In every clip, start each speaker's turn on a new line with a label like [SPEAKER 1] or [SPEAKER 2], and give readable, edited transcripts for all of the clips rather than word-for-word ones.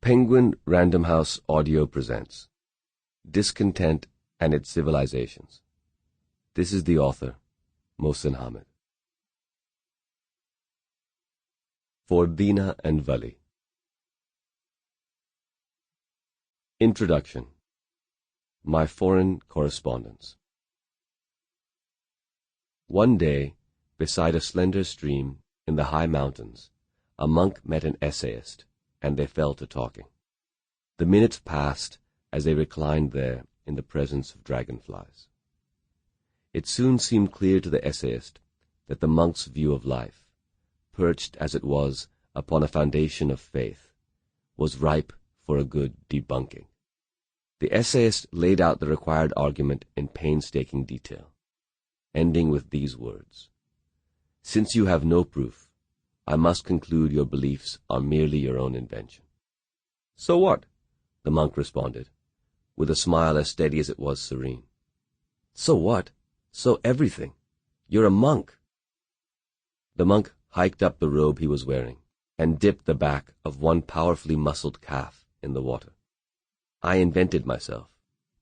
[SPEAKER 1] Penguin Random House Audio presents Discontent and Its Civilizations. This is the author, Mohsin Hamid. For Dina and Vali. Introduction. My Foreign Correspondence. One day, beside a slender stream in the high mountains, a monk met an essayist, and they fell to talking. The minutes passed as they reclined there in the presence of dragonflies. It soon seemed clear to the essayist that the monk's view of life, perched as it was upon a foundation of faith, was ripe for a good debunking. The essayist laid out the required argument in painstaking detail, ending with these words: "Since you have no proof, I must conclude your beliefs are merely your own invention." "So what?" the monk responded, with a smile as steady as it was serene. "So what? So everything. You're a monk." The monk hiked up the robe he was wearing and dipped the back of one powerfully muscled calf in the water. "I invented myself,"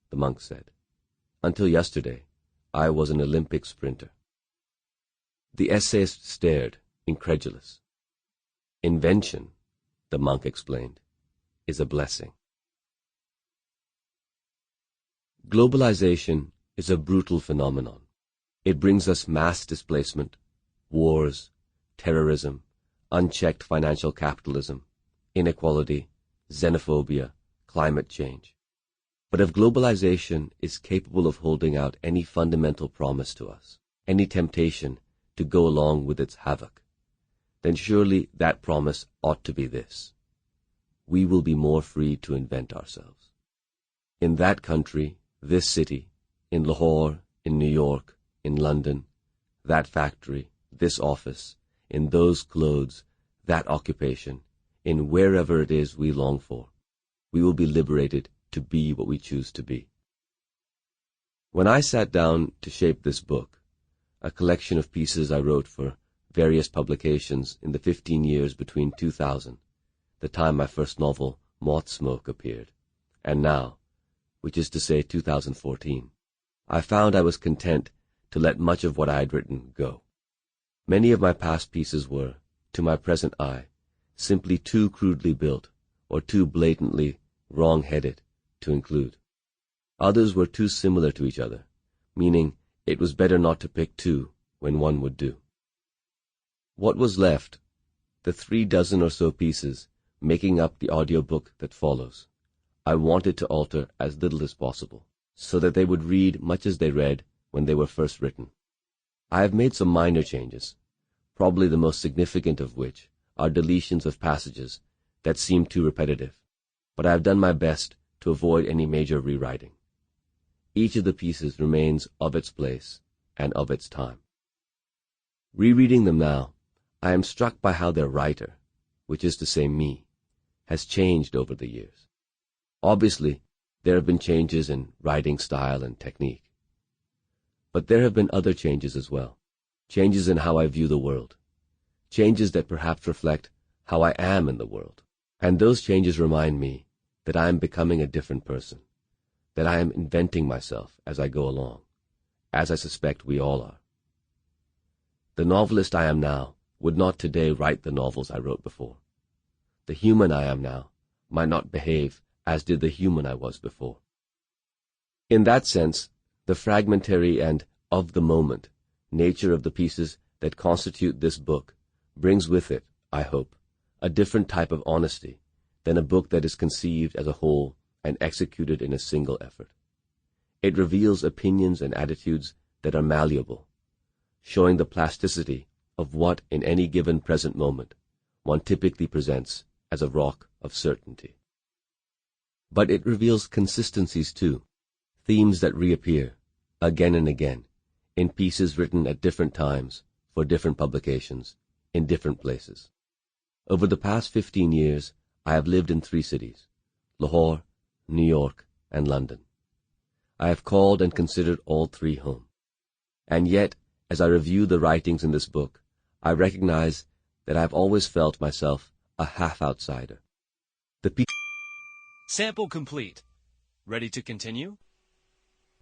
[SPEAKER 1] the monk said. "Until yesterday, I was an Olympic sprinter." The essayist stared, incredulous. "Invention," the monk explained, "is a blessing." Globalization is a brutal phenomenon. It brings us mass displacement, wars, terrorism, unchecked financial capitalism, inequality, xenophobia, climate change. But if globalization is capable of holding out any fundamental promise to us, any temptation to go along with its havoc, then surely that promise ought to be this: we will be more free to invent ourselves. In that country, this city, in Lahore, in New York, in London, that factory, this office, in those clothes, that occupation, in wherever it is we long for, we will be liberated to be what we choose to be. When I sat down to shape this book, a collection of pieces I wrote for various publications in the 15 years between 2000, the time my first novel, Moth Smoke, appeared, and now, which is to say 2014, I found I was content to let much of what I had written go. Many of my past pieces were, to my present eye, simply too crudely built or too blatantly wrong-headed to include. Others were too similar to each other, meaning it was better not to pick two when one would do. What was left, the 36 or so pieces making up the audiobook that follows, I wanted to alter as little as possible, so that they would read much as they read when they were first written. I have made some minor changes, probably the most significant of which are deletions of passages that seem too repetitive, but I have done my best to avoid any major rewriting. Each of the pieces remains of its place and of its time. Rereading them now, I am struck by how their writer, which is to say me, has changed over the years. Obviously, there have been changes in writing style and technique. But there have been other changes as well, changes in how I view the world, changes that perhaps reflect how I am in the world. And those changes remind me that I am becoming a different person, that I am inventing myself as I go along, as I suspect we all are. The novelist I am now would not today write the novels I wrote before. The human I am now might not behave as did the human I was before. In that sense, the fragmentary and of-the-moment nature of the pieces that constitute this book brings with it, I hope, a different type of honesty than a book that is conceived as a whole and executed in a single effort. It reveals opinions and attitudes that are malleable, showing the plasticity of what in any given present moment one typically presents as a rock of certainty. But it reveals consistencies too, themes that reappear, again and again, in pieces written at different times, for different publications, in different places. Over the past 15 years, I have lived in 3 cities, Lahore, New York, and London. I have called and considered all 3 home. And yet, as I review the writings in this book, I recognize that I have always felt myself a half-outsider. The
[SPEAKER 2] Sample complete. Ready to continue?